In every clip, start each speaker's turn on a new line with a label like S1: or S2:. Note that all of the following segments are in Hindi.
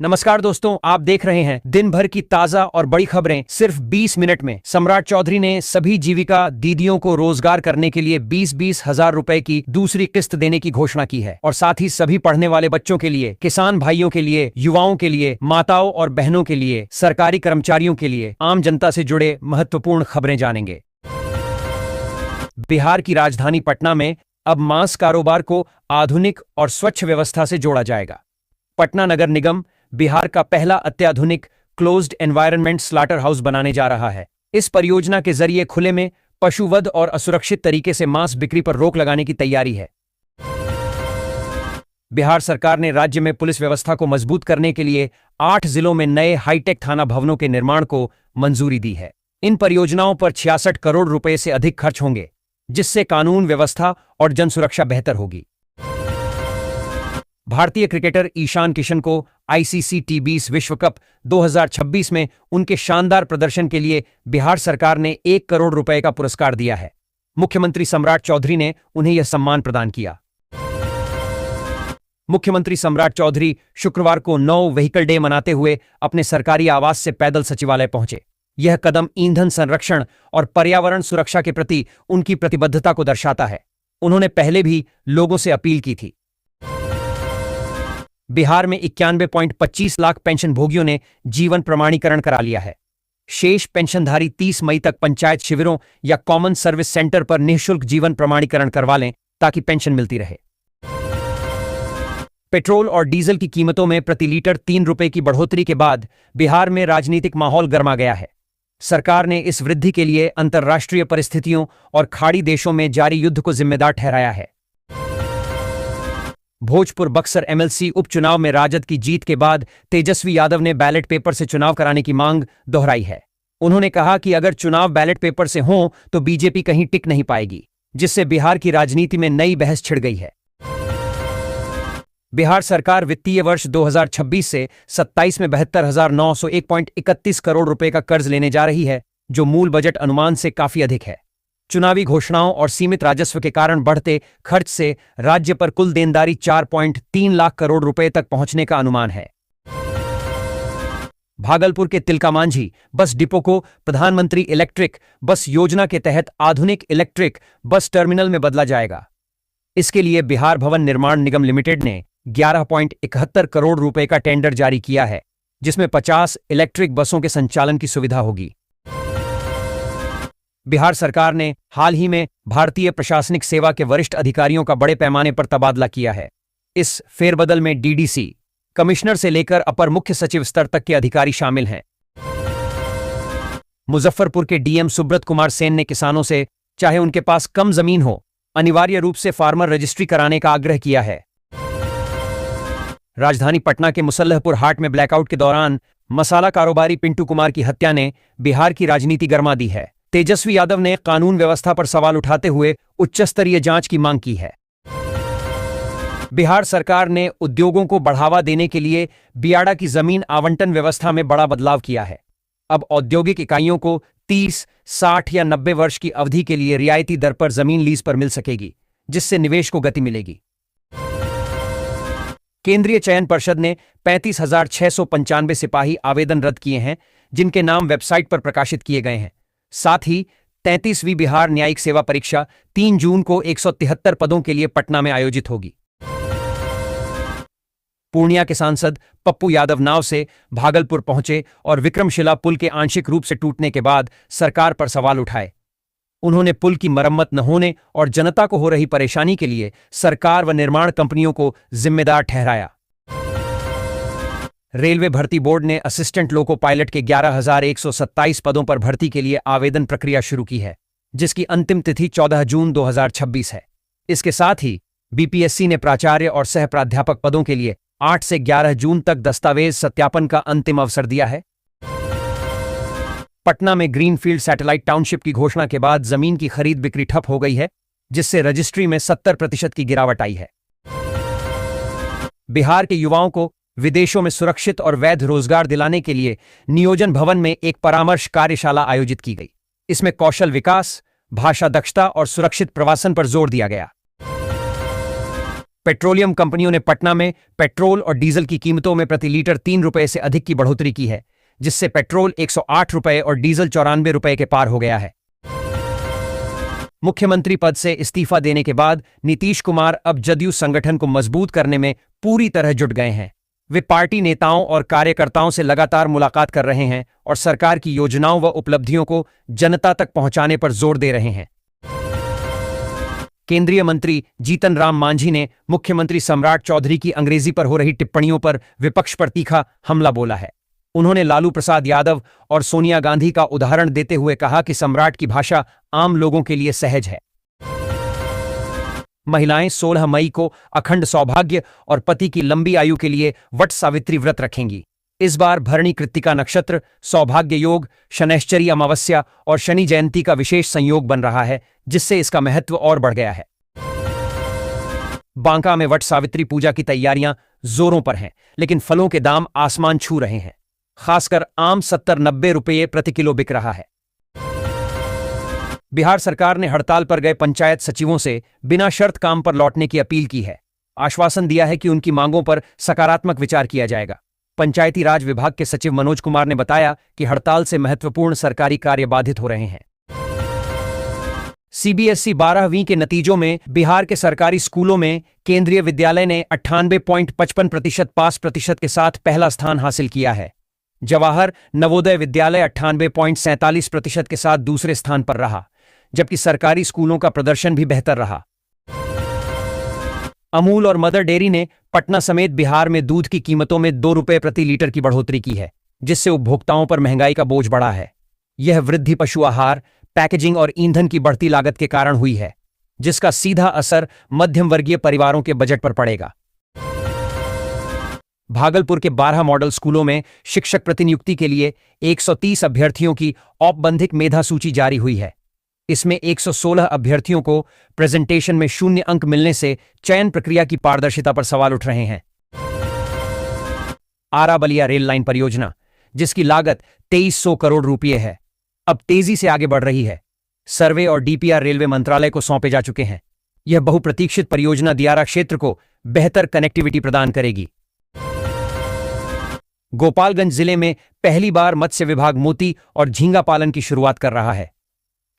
S1: नमस्कार दोस्तों, आप देख रहे हैं दिन भर की ताजा और बड़ी खबरें सिर्फ 20 मिनट में। सम्राट चौधरी ने सभी जीविका दीदियों को रोजगार करने के लिए 20-20 हजार रुपए की दूसरी किस्त देने की घोषणा की है और साथ ही सभी पढ़ने वाले बच्चों के लिए, किसान भाइयों के लिए, युवाओं के लिए, माताओं और बहनों के लिए, सरकारी कर्मचारियों के लिए, आम जनता से जुड़े महत्वपूर्ण खबरें जानेंगे। बिहार की राजधानी पटना में अब मांस कारोबार को आधुनिक और स्वच्छ व्यवस्था से जोड़ा जाएगा। पटना नगर निगम बिहार का पहला अत्याधुनिक क्लोज्ड एनवायरनमेंट स्लॉटर हाउस बनाने जा रहा है। इस परियोजना के जरिए खुले में पशुवध और असुरक्षित तरीके से मांस बिक्री पर रोक लगाने की तैयारी है। बिहार सरकार ने राज्य में पुलिस व्यवस्था को मजबूत करने के लिए 8 जिलों में नए हाईटेक थाना भवनों के निर्माण को मंजूरी दी है। इन परियोजनाओं पर 66 करोड़ रुपए से अधिक खर्च होंगे, जिससे कानून व्यवस्था और जनसुरक्षा बेहतर होगी। भारतीय क्रिकेटर ईशान किशन को आईसीसी टी20 विश्व कप 2026 में उनके शानदार प्रदर्शन के लिए बिहार सरकार ने 1 करोड़ रुपए का पुरस्कार दिया है। मुख्यमंत्री सम्राट चौधरी ने उन्हें यह सम्मान प्रदान किया। मुख्यमंत्री सम्राट चौधरी शुक्रवार को नो व्हीकल डे मनाते हुए अपने सरकारी आवास से पैदल सचिवालय पहुंचे। यह कदम ईंधन संरक्षण और पर्यावरण सुरक्षा के प्रति उनकी प्रतिबद्धता को दर्शाता है। उन्होंने पहले भी लोगों से अपील की थी। बिहार में 91.25 लाख पेंशन भोगियों ने जीवन प्रमाणीकरण करा लिया है। शेष पेंशनधारी 30 मई तक पंचायत शिविरों या कॉमन सर्विस सेंटर पर निःशुल्क जीवन प्रमाणीकरण करवा लें ताकि पेंशन मिलती रहे। पेट्रोल और डीजल की कीमतों में प्रति लीटर 3 रुपए की बढ़ोतरी के बाद बिहार में राजनीतिक माहौल गर्मा गया है। सरकार ने इस वृद्धि के लिए अंतर्राष्ट्रीय परिस्थितियों और खाड़ी देशों में जारी युद्ध को जिम्मेदार ठहराया है। भोजपुर बक्सर एमएलसी उपचुनाव में राजद की जीत के बाद तेजस्वी यादव ने बैलेट पेपर से चुनाव कराने की मांग दोहराई है। उन्होंने कहा कि अगर चुनाव बैलेट पेपर से हों तो बीजेपी कहीं टिक नहीं पाएगी, जिससे बिहार की राजनीति में नई बहस छिड़ गई है। बिहार सरकार वित्तीय वर्ष 2026 से 27 में 72,901.31 करोड़ रुपए का कर्ज लेने जा रही है, जो मूल बजट अनुमान से काफी अधिक है। चुनावी घोषणाओं और सीमित राजस्व के कारण बढ़ते खर्च से राज्य पर कुल देनदारी 4.3 लाख करोड़ रुपए तक पहुंचने का अनुमान है। भागलपुर के तिलका मांझी बस डिपो को प्रधानमंत्री इलेक्ट्रिक बस योजना के तहत आधुनिक इलेक्ट्रिक बस टर्मिनल में बदला जाएगा। इसके लिए बिहार भवन निर्माण निगम लिमिटेड ने 11.71 करोड़ रुपए का टेंडर जारी किया है, जिसमें 50 इलेक्ट्रिक बसों के संचालन की सुविधा होगी। बिहार सरकार ने हाल ही में भारतीय प्रशासनिक सेवा के वरिष्ठ अधिकारियों का बड़े पैमाने पर तबादला किया है। इस फेरबदल में डीडीसी, कमिश्नर से लेकर अपर मुख्य सचिव स्तर तक के अधिकारी शामिल हैं। मुजफ्फरपुर के डीएम सुब्रत कुमार सेन ने किसानों से, चाहे उनके पास कम जमीन हो, अनिवार्य रूप से फार्मर रजिस्ट्री कराने का आग्रह किया है। राजधानी पटना के मुसल्लहपुर हाट में ब्लैकआउट के दौरान मसाला कारोबारी पिंटू कुमार की हत्या ने बिहार की राजनीति गरमा दी है। तेजस्वी यादव ने कानून व्यवस्था पर सवाल उठाते हुए उच्चस्तरीय जांच की मांग की है। बिहार सरकार ने उद्योगों को बढ़ावा देने के लिए बियाडा की जमीन आवंटन व्यवस्था में बड़ा बदलाव किया है। अब औद्योगिक इकाइयों को 30, 60 या 90 वर्ष की अवधि के लिए रियायती दर पर जमीन लीज पर मिल सकेगी, जिससे निवेश को गति मिलेगी। केंद्रीय चयन परिषद ने 35,695 सिपाही आवेदन रद्द किए हैं, जिनके नाम वेबसाइट पर प्रकाशित किए गए हैं। साथ ही 33वीं बिहार न्यायिक सेवा परीक्षा 3 जून को 173 पदों के लिए पटना में आयोजित होगी। पूर्णिया के सांसद पप्पू यादव नाव से भागलपुर पहुंचे और विक्रमशिला पुल के आंशिक रूप से टूटने के बाद सरकार पर सवाल उठाए। उन्होंने पुल की मरम्मत न होने और जनता को हो रही परेशानी के लिए सरकार व निर्माण कंपनियों को जिम्मेदार ठहराया। रेलवे भर्ती बोर्ड ने असिस्टेंट लोको पायलट के 11,127 पदों पर भर्ती के लिए आवेदन प्रक्रिया शुरू की है, जिसकी अंतिम तिथि 14 जून 2026 है। इसके साथ ही बीपीएससी ने प्राचार्य और सह प्राध्यापक पदों के लिए 8 से 11 जून तक दस्तावेज सत्यापन का अंतिम अवसर दिया है। पटना में ग्रीनफील्ड सैटेलाइट टाउनशिप की घोषणा के बाद जमीन की खरीद बिक्री ठप हो गई है, जिससे रजिस्ट्री में 70% की गिरावट आई है। बिहार के युवाओं को विदेशों में सुरक्षित और वैध रोजगार दिलाने के लिए नियोजन भवन में एक परामर्श कार्यशाला आयोजित की गई। इसमें कौशल विकास, भाषा दक्षता और सुरक्षित प्रवासन पर जोर दिया गया। पेट्रोलियम कंपनियों ने पटना में पेट्रोल और डीजल की कीमतों में प्रति लीटर 3 रुपए से अधिक की बढ़ोतरी की है, जिससे पेट्रोल 108 रुपए और डीजल 94 रुपए के पार हो गया है। मुख्यमंत्री पद से इस्तीफा देने के बाद नीतीश कुमार अब जदयू संगठन को मजबूत करने में पूरी तरह जुट गए हैं। वे पार्टी नेताओं और कार्यकर्ताओं से लगातार मुलाकात कर रहे हैं और सरकार की योजनाओं व उपलब्धियों को जनता तक पहुंचाने पर जोर दे रहे हैं। केंद्रीय मंत्री जीतन राम मांझी ने मुख्यमंत्री सम्राट चौधरी की अंग्रेजी पर हो रही टिप्पणियों पर विपक्ष पर तीखा हमला बोला है। उन्होंने लालू प्रसाद यादव और सोनिया गांधी का उदाहरण देते हुए कहा कि सम्राट की भाषा आम लोगों के लिए सहज है। महिलाएं 16 मई को अखंड सौभाग्य और पति की लंबी आयु के लिए वट सावित्री व्रत रखेंगी। इस बार भरणी कृत्तिका नक्षत्र, सौभाग्य योग, शनैश्चरी अमावस्या और शनि जयंती का विशेष संयोग बन रहा है, जिससे इसका महत्व और बढ़ गया है। बांका में वट सावित्री पूजा की तैयारियां जोरों पर हैं, लेकिन फलों के दाम आसमान छू रहे हैं। खासकर आम 70-90 रुपये प्रति किलो बिक रहा है। बिहार सरकार ने हड़ताल पर गए पंचायत सचिवों से बिना शर्त काम पर लौटने की अपील की है। आश्वासन दिया है कि उनकी मांगों पर सकारात्मक विचार किया जाएगा। पंचायती राज विभाग के सचिव मनोज कुमार ने बताया कि हड़ताल से महत्वपूर्ण सरकारी कार्य बाधित हो रहे हैं। सीबीएसई 12वीं के नतीजों में बिहार के सरकारी स्कूलों में केंद्रीय विद्यालय ने 98.55% पास प्रतिशत के साथ पहला स्थान हासिल किया है। जवाहर नवोदय विद्यालय 98.47% के साथ दूसरे स्थान पर रहा, जबकि सरकारी स्कूलों का प्रदर्शन भी बेहतर रहा। अमूल और मदर डेयरी ने पटना समेत बिहार में दूध की कीमतों में 2 रुपये प्रति लीटर की बढ़ोतरी की है, जिससे उपभोक्ताओं पर महंगाई का बोझ बढ़ा है। यह वृद्धि पशु आहार, पैकेजिंग और ईंधन की बढ़ती लागत के कारण हुई है, जिसका सीधा असर मध्यम वर्गीय परिवारों के बजट पर पड़ेगा। भागलपुर के 12 मॉडल स्कूलों में शिक्षक प्रतिनियुक्ति के लिए 130 अभ्यर्थियों की औपबंधिक मेधा सूची जारी हुई है। इसमें 116 अभ्यर्थियों को प्रेजेंटेशन में 0 अंक मिलने से चयन प्रक्रिया की पारदर्शिता पर सवाल उठ रहे हैं। आरा बलिया रेल लाइन परियोजना, जिसकी लागत 2300 करोड़ रुपये है, अब तेजी से आगे बढ़ रही है। सर्वे और डीपीआर रेलवे मंत्रालय को सौंपे जा चुके हैं। यह बहुप्रतीक्षित परियोजना दियारा क्षेत्र को बेहतर कनेक्टिविटी प्रदान करेगी। गोपालगंज जिले में पहली बार मत्स्य विभाग मोती और झींगा पालन की शुरुआत कर रहा है।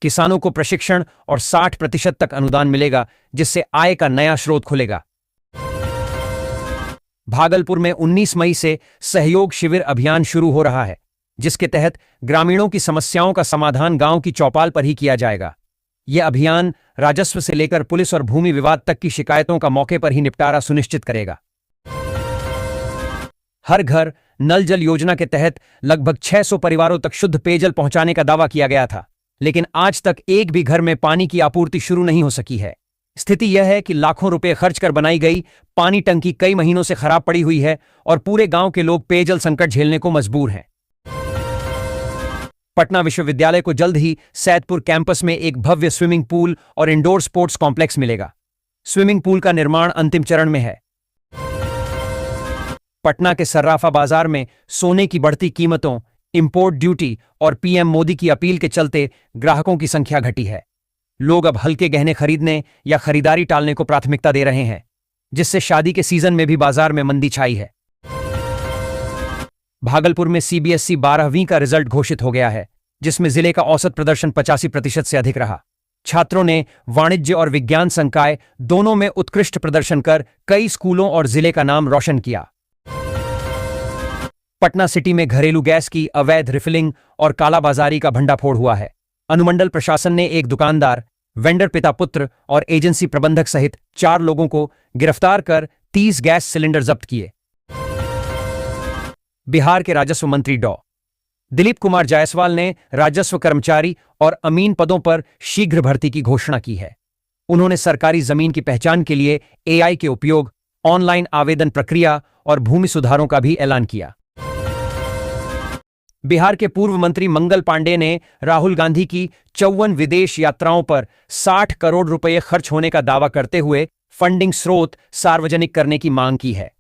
S1: किसानों को प्रशिक्षण और 60% तक अनुदान मिलेगा, जिससे आय का नया स्रोत खुलेगा। भागलपुर में 19 मई से सहयोग शिविर अभियान शुरू हो रहा है, जिसके तहत ग्रामीणों की समस्याओं का समाधान गांव की चौपाल पर ही किया जाएगा। यह अभियान राजस्व से लेकर पुलिस और भूमि विवाद तक की शिकायतों का मौके पर ही निपटारा सुनिश्चित करेगा। हर घर नल जल योजना के तहत लगभग 600 परिवारों तक शुद्ध पेयजल पहुंचाने का दावा किया गया था, लेकिन आज तक एक भी घर में पानी की आपूर्ति शुरू नहीं हो सकी है। स्थिति यह है कि लाखों रुपए खर्च कर बनाई गई पानी टंकी कई महीनों से खराब पड़ी हुई है और पूरे गांव के लोग पेयजल संकट झेलने को मजबूर हैं। पटना विश्वविद्यालय को जल्द ही सैदपुर कैंपस में एक भव्य स्विमिंग पूल और इंडोर स्पोर्ट्स कॉम्प्लेक्स मिलेगा। स्विमिंग पूल का निर्माण अंतिम चरण में है। पटना के सर्राफा बाजार में सोने की बढ़ती कीमतों, इंपोर्ट ड्यूटी और पीएम मोदी की अपील के चलते ग्राहकों की संख्या घटी है। लोग अब हल्के गहने खरीदने या खरीदारी टालने को प्राथमिकता दे रहे हैं, जिससे शादी के सीजन में भी बाजार में मंदी छाई है। भागलपुर में सीबीएसई 12वीं का रिजल्ट घोषित हो गया है, जिसमें जिले का औसत प्रदर्शन 85% से अधिक रहा। छात्रों ने वाणिज्य और विज्ञान संकाय दोनों में उत्कृष्ट प्रदर्शन कर कई स्कूलों और जिले का नाम रोशन किया। पटना सिटी में घरेलू गैस की अवैध रिफिलिंग और कालाबाजारी का भंडाफोड़ हुआ है। अनुमंडल प्रशासन ने एक दुकानदार, वेंडर पिता पुत्र और एजेंसी प्रबंधक सहित 4 लोगों को गिरफ्तार कर 30 गैस सिलेंडर जब्त किए। बिहार के राजस्व मंत्री डॉ. दिलीप कुमार जायसवाल ने राजस्व कर्मचारी और अमीन पदों पर शीघ्र भर्ती की घोषणा की है। उन्होंने सरकारी जमीन की पहचान के लिए एआई के उपयोग, ऑनलाइन आवेदन प्रक्रिया और भूमि सुधारों का भी ऐलान किया। बिहार के पूर्व मंत्री मंगल पांडे ने राहुल गांधी की 54 विदेश यात्राओं पर 60 करोड़ रुपए खर्च होने का दावा करते हुए फंडिंग स्रोत सार्वजनिक करने की मांग की है।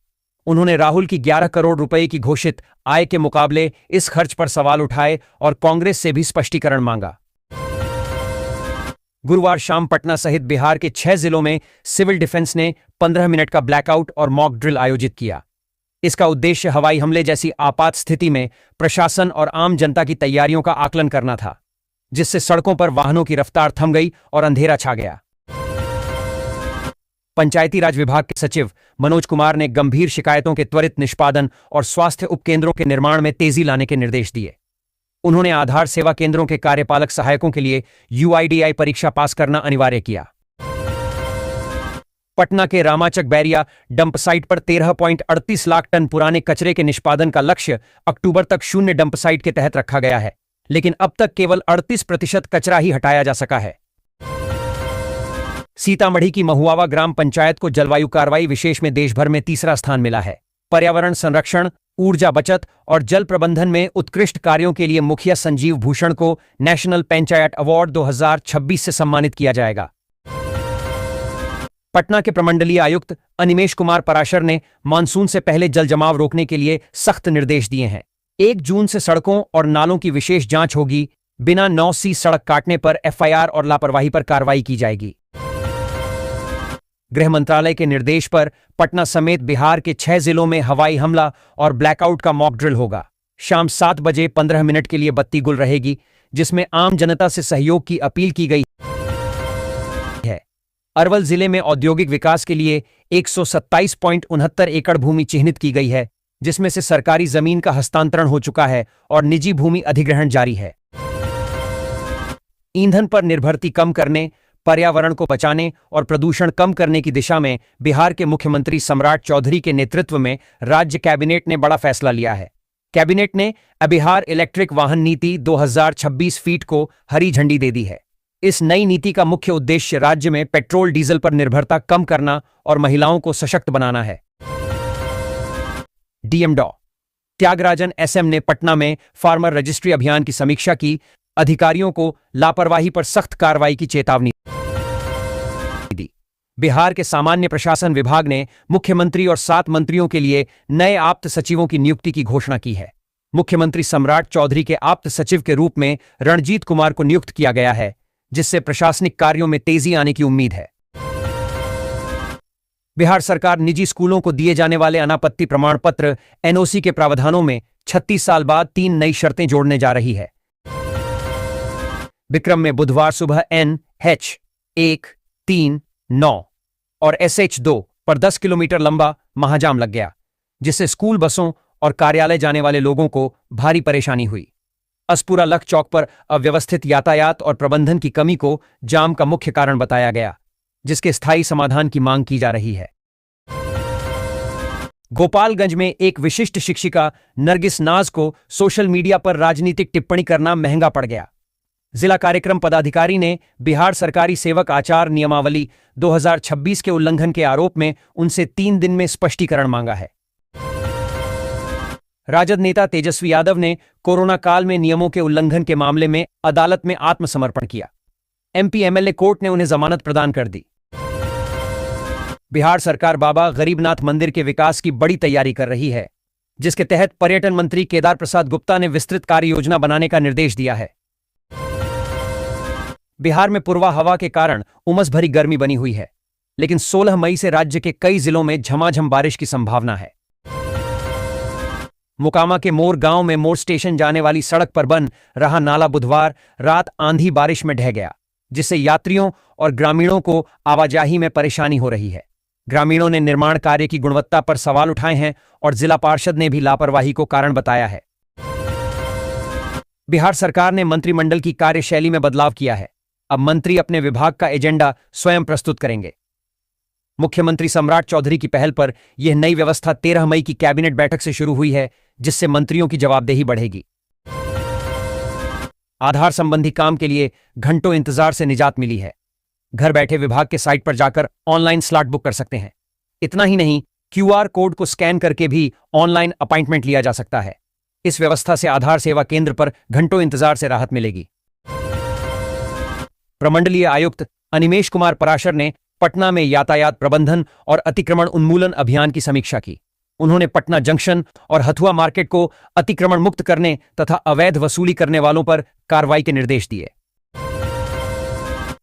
S1: उन्होंने राहुल की 11 करोड़ रुपए की घोषित आय के मुकाबले इस खर्च पर सवाल उठाए और कांग्रेस से भी स्पष्टीकरण मांगा। गुरुवार शाम पटना सहित बिहार के 6 जिलों में सिविल डिफेंस ने 15 मिनट का ब्लैकआउट और मॉक ड्रिल आयोजित किया। इसका उद्देश्य हवाई हमले जैसी आपात स्थिति में प्रशासन और आम जनता की तैयारियों का आकलन करना था, जिससे सड़कों पर वाहनों की रफ्तार थम गई और अंधेरा छा गया। पंचायती राज विभाग के सचिव मनोज कुमार ने गंभीर शिकायतों के त्वरित निष्पादन और स्वास्थ्य उपकेंद्रों के निर्माण में तेजी लाने के निर्देश दिए। उन्होंने आधार सेवा केंद्रों के कार्यपालक सहायकों के लिए UIDAI परीक्षा पास करना अनिवार्य किया। पटना के रामाचक बैरिया डंप साइट पर 13.38 लाख टन पुराने कचरे के निष्पादन का लक्ष्य अक्टूबर तक शून्य डंप साइट के तहत रखा गया है, लेकिन अब तक केवल 38% कचरा ही हटाया जा सका है। सीतामढ़ी की महुआवा ग्राम पंचायत को जलवायु कार्रवाई विशेष में देश भर में तीसरा स्थान मिला है। पर्यावरण संरक्षण, ऊर्जा बचत और जल प्रबंधन में उत्कृष्ट कार्यों के लिए मुखिया संजीव भूषण को नेशनल पंचायत अवार्ड 2026 से सम्मानित किया जाएगा। पटना के प्रमंडलीय आयुक्त अनिमेश कुमार पराशर ने मानसून से पहले जल जमाव रोकने के लिए सख्त निर्देश दिए हैं। 1 जून से सड़कों और नालों की विशेष जांच होगी। बिना 9C सड़क काटने पर FIR और लापरवाही पर कार्रवाई की जाएगी। गृह मंत्रालय के निर्देश पर पटना समेत बिहार के 6 जिलों में हवाई हमला और ब्लैकआउट का मॉक ड्रिल होगा। शाम 7 बजे 15 मिनट के लिए बत्ती गुल रहेगी, जिसमें आम जनता से सहयोग की अपील की गई है। अरवल जिले में औद्योगिक विकास के लिए 127.69 एकड़ भूमि चिह्नित की गई है, जिसमें से सरकारी जमीन का हस्तांतरण हो चुका है और निजी भूमि अधिग्रहण जारी है। ईंधन पर निर्भरता कम करने, पर्यावरण को बचाने और प्रदूषण कम करने की दिशा में बिहार के मुख्यमंत्री सम्राट चौधरी के नेतृत्व में राज्य कैबिनेट ने बड़ा फैसला लिया है। कैबिनेट ने बिहार इलेक्ट्रिक वाहन नीति 2026 फीट को हरी झंडी दे दी है। इस नई नीति का मुख्य उद्देश्य राज्य में पेट्रोल डीजल पर निर्भरता कम करना और महिलाओं को सशक्त बनाना है। डीएम डॉ त्यागराजन SM ने पटना में फार्मर रजिस्ट्री अभियान की समीक्षा की। अधिकारियों को लापरवाही पर सख्त कार्रवाई की चेतावनी दी। बिहार के सामान्य प्रशासन विभाग ने मुख्यमंत्री और 7 मंत्रियों के लिए नए आप्त सचिवों की नियुक्ति की घोषणा की है। मुख्यमंत्री सम्राट चौधरी के आप्त सचिव के रूप में रणजीत कुमार को नियुक्त किया गया है, जिससे प्रशासनिक कार्यों में तेजी आने की उम्मीद है। बिहार सरकार निजी स्कूलों को दिए जाने वाले अनापत्ति प्रमाण पत्र NOC के प्रावधानों में 36 साल बाद 3 नई शर्तें जोड़ने जा रही है। विक्रम में बुधवार सुबह NH139 और SH2 पर 10 किलोमीटर लंबा महाजाम लग गया, जिससे स्कूल बसों और कार्यालय जाने वाले लोगों को भारी परेशानी हुई। असपुरा लख चौक पर अव्यवस्थित यातायात और प्रबंधन की कमी को जाम का मुख्य कारण बताया गया, जिसके स्थायी समाधान की मांग की जा रही है। गोपालगंज में एक विशिष्ट शिक्षिका नरगिस नाज को सोशल मीडिया पर राजनीतिक टिप्पणी करना महंगा पड़ गया। जिला कार्यक्रम पदाधिकारी ने बिहार सरकारी सेवक आचार नियमावली 2026 के उल्लंघन के आरोप में उनसे 3 दिन में स्पष्टीकरण मांगा है। राजद नेता तेजस्वी यादव ने कोरोना काल में नियमों के उल्लंघन के मामले में अदालत में आत्मसमर्पण किया। MP MLA कोर्ट ने उन्हें जमानत प्रदान कर दी। बिहार सरकार बाबा गरीबनाथ मंदिर के विकास की बड़ी तैयारी कर रही है, जिसके तहत पर्यटन मंत्री केदार प्रसाद गुप्ता ने विस्तृत कार्य योजना बनाने का निर्देश दिया है। बिहार में पूर्वा हवा के कारण उमस भरी गर्मी बनी हुई है, लेकिन 16 मई से राज्य के कई जिलों में झमाझम बारिश की संभावना है। मोकामा के मोर गांव में मोर स्टेशन जाने वाली सड़क पर बन रहा नाला बुधवार रात आंधी बारिश में ढह गया, जिससे यात्रियों और ग्रामीणों को आवाजाही में परेशानी हो रही है। ग्रामीणों ने निर्माण कार्य की गुणवत्ता पर सवाल उठाए हैं और जिला पार्षद ने भी लापरवाही को कारण बताया है। बिहार सरकार ने मंत्रिमंडल की कार्यशैली में बदलाव किया है। अब मंत्री अपने विभाग का एजेंडा स्वयं प्रस्तुत करेंगे। मुख्यमंत्री सम्राट चौधरी की पहल पर यह नई व्यवस्था 13 मई की कैबिनेट बैठक से शुरू हुई है, जिससे मंत्रियों की जवाबदेही बढ़ेगी। आधार संबंधी काम के लिए घंटों इंतजार से निजात मिली है। घर बैठे विभाग के साइट पर जाकर ऑनलाइन स्लॉट बुक कर सकते हैं। इतना ही नहीं, QR कोड को स्कैन करके भी ऑनलाइन अपॉइंटमेंट लिया जा सकता है। इस व्यवस्था से आधार सेवा केंद्र पर घंटों इंतजार से राहत मिलेगी। प्रमंडलीय आयुक्त अनिमेश कुमार पराशर ने पटना में यातायात प्रबंधन और अतिक्रमण उन्मूलन अभियान की समीक्षा की। उन्होंने पटना जंक्शन और हथुआ मार्केट को अतिक्रमण मुक्त करने तथा अवैध वसूली करने वालों पर कार्रवाई के निर्देश दिए।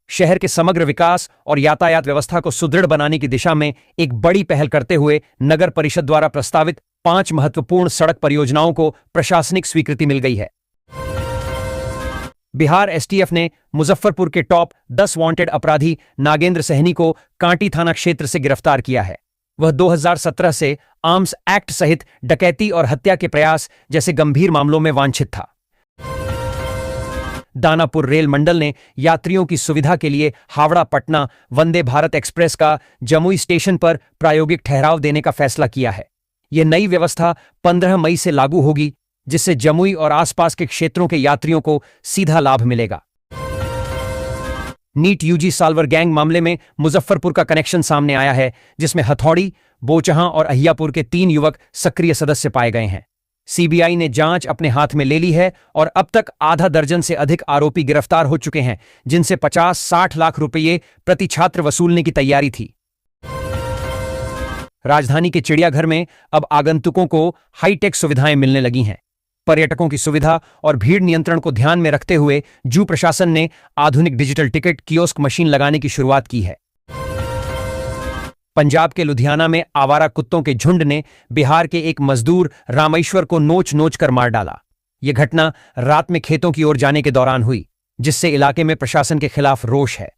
S1: शहर के समग्र विकास और यातायात व्यवस्था को सुदृढ़ बनाने की दिशा में एक बड़ी पहल करते हुए नगर परिषद द्वारा प्रस्तावित 5 महत्वपूर्ण सड़क परियोजनाओं को प्रशासनिक स्वीकृति मिल गई है। बिहार एसटीएफ ने मुजफ्फरपुर के टॉप 10 वांटेड अपराधी नागेंद्र सहनी को कांटी थाना क्षेत्र से गिरफ्तार किया है। वह 2017 से आर्म्स एक्ट सहित डकैती और हत्या के प्रयास जैसे गंभीर मामलों में वांछित था। दानापुर रेल मंडल ने यात्रियों की सुविधा के लिए हावड़ा पटना वंदे भारत एक्सप्रेस का जमुई स्टेशन पर प्रायोगिक ठहराव देने का फैसला किया है। यह नई व्यवस्था 15 मई से लागू होगी, जिससे जमुई और आसपास के क्षेत्रों के यात्रियों को सीधा लाभ मिलेगा। नीट यूजी साल्वर गैंग मामले में मुजफ्फरपुर का कनेक्शन सामने आया है, जिसमें हथौड़ी, बोचहां और अहियापुर के 3 युवक सक्रिय सदस्य पाए गए हैं। सीबीआई ने जांच अपने हाथ में ले ली है और अब तक आधा दर्जन से अधिक आरोपी गिरफ्तार हो चुके हैं, जिनसे 50-60 लाख रुपये प्रति छात्र वसूलने की तैयारी थी। राजधानी के चिड़ियाघर में अब आगंतुकों को हाईटेक सुविधाएं मिलने लगी हैं। पर्यटकों की सुविधा और भीड़ नियंत्रण को ध्यान में रखते हुए जू प्रशासन ने आधुनिक डिजिटल टिकट कियोस्क मशीन लगाने की शुरुआत की है। पंजाब के लुधियाना में आवारा कुत्तों के झुंड ने बिहार के एक मजदूर रामेश्वर को नोच नोच कर मार डाला। यह घटना रात में खेतों की ओर जाने के दौरान हुई, जिससे इलाके में प्रशासन के खिलाफ रोष है।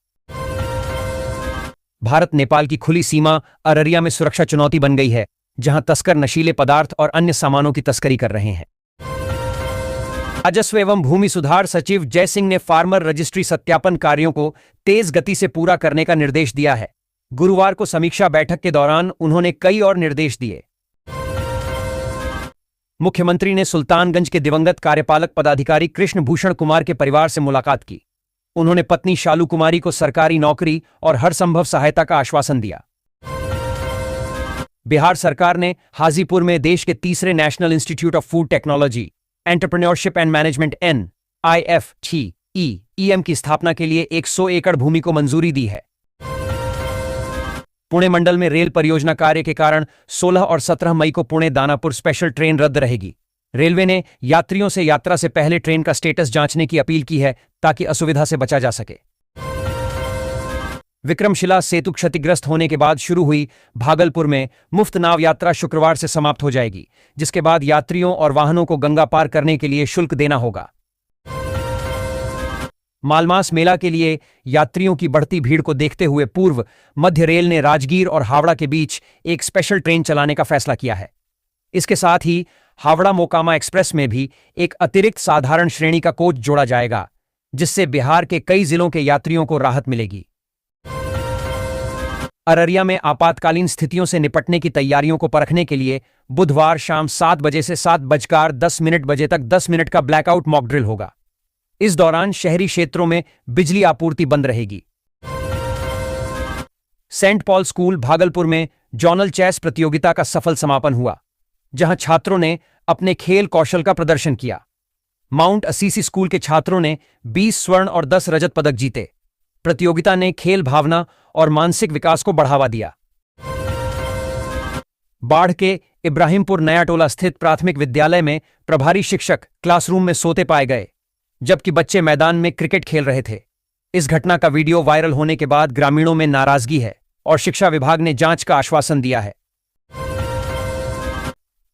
S1: भारत नेपाल की खुली सीमा अररिया में सुरक्षा चुनौती बन गई है, जहां तस्कर नशीले पदार्थ और अन्य सामानों की तस्करी कर रहे हैं। राजस्व एवं भूमि सुधार सचिव जय सिंह ने फार्मर रजिस्ट्री सत्यापन कार्यों को तेज गति से पूरा करने का निर्देश दिया है। गुरुवार को समीक्षा बैठक के दौरान उन्होंने कई और निर्देश दिए। मुख्यमंत्री ने सुल्तानगंज के दिवंगत कार्यपालक पदाधिकारी कृष्ण भूषण कुमार के परिवार से मुलाकात की। उन्होंने पत्नी शालू कुमारी को सरकारी नौकरी और हर संभव सहायता का आश्वासन दिया। बिहार सरकार ने हाजीपुर में देश के तीसरे national institute of food technology, entrepreneurship and management NIFTEM की स्थापना के लिए 100 एकड़ भूमि को मंजूरी दी है। पुणे मंडल में रेल परियोजना कार्य के कारण 16 और 17 मई को पुणे दानापुर स्पेशल ट्रेन रद्द रहेगी। रेलवे ने यात्रियों से यात्रा से पहले ट्रेन का स्टेटस जांचने की अपील की है, ताकि असुविधा से बचा जा सके। विक्रमशिला सेतु क्षतिग्रस्त होने के बाद शुरू हुई भागलपुर में मुफ्त नाव यात्रा शुक्रवार से समाप्त हो जाएगी, जिसके बाद यात्रियों और वाहनों को गंगा पार करने के लिए शुल्क देना होगा। मालमास मेला के लिए यात्रियों की बढ़ती भीड़ को देखते हुए पूर्व मध्य रेल ने राजगीर और हावड़ा के बीच एक स्पेशल ट्रेन चलाने का फैसला किया है। इसके साथ ही हावड़ा मोकामा एक्सप्रेस में भी एक अतिरिक्त साधारण श्रेणी का कोच जोड़ा जाएगा, जिससे बिहार के कई जिलों के यात्रियों को राहत मिलेगी। अररिया में आपातकालीन स्थितियों से निपटने की तैयारियों को परखने के लिए बुधवार शाम 7 बजे से 7:10 बजे तक 10 मिनट का ब्लैकआउट मॉक ड्रिल होगा। इस दौरान शहरी क्षेत्रों में बिजली आपूर्ति बंद रहेगी। सेंट पॉल स्कूल भागलपुर में जॉनल चेस प्रतियोगिता का सफल समापन हुआ, जहां छात्रों ने अपने खेल कौशल का प्रदर्शन किया। माउंट असीसी स्कूल के छात्रों ने 20 स्वर्ण और 10 रजत पदक जीते। प्रतियोगिता ने खेल भावना और मानसिक विकास को बढ़ावा दिया। बाढ़ के इब्राहिमपुर नया टोला स्थित प्राथमिक विद्यालय में प्रभारी शिक्षक क्लासरूम में सोते पाए गए, जबकि बच्चे मैदान में क्रिकेट खेल रहे थे। इस घटना का वीडियो वायरल होने के बाद ग्रामीणों में नाराजगी है और शिक्षा विभाग ने जांच का आश्वासन दिया है।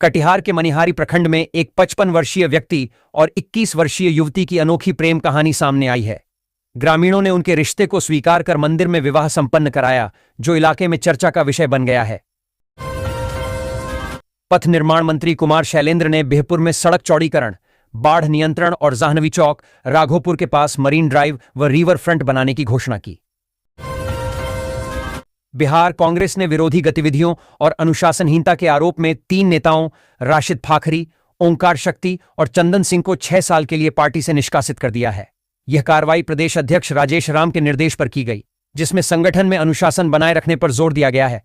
S1: कटिहार के मनिहारी प्रखंड में एक 55 वर्षीय व्यक्ति और 21 वर्षीय युवती की अनोखी प्रेम कहानी सामने आई है। ग्रामीणों ने उनके रिश्ते को स्वीकार कर मंदिर में विवाह संपन्न कराया, जो इलाके में चर्चा का विषय बन गया है। पथ निर्माण मंत्री कुमार शैलेंद्र ने बिहपुर में सड़क चौड़ीकरण, बाढ़ नियंत्रण और जाह्नवी चौक, राघोपुर के पास मरीन ड्राइव व रिवर फ्रंट बनाने की घोषणा की। बिहार कांग्रेस ने विरोधी गतिविधियों और अनुशासनहीनता के आरोप में 3 नेताओं राशिद फाखरी, ओंकार शक्ति और चंदन सिंह को 6 साल के लिए पार्टी से निष्कासित कर दिया है। यह कार्रवाई प्रदेश अध्यक्ष राजेश राम के निर्देश पर की गई, जिसमें संगठन में अनुशासन बनाए रखने पर जोर दिया गया है।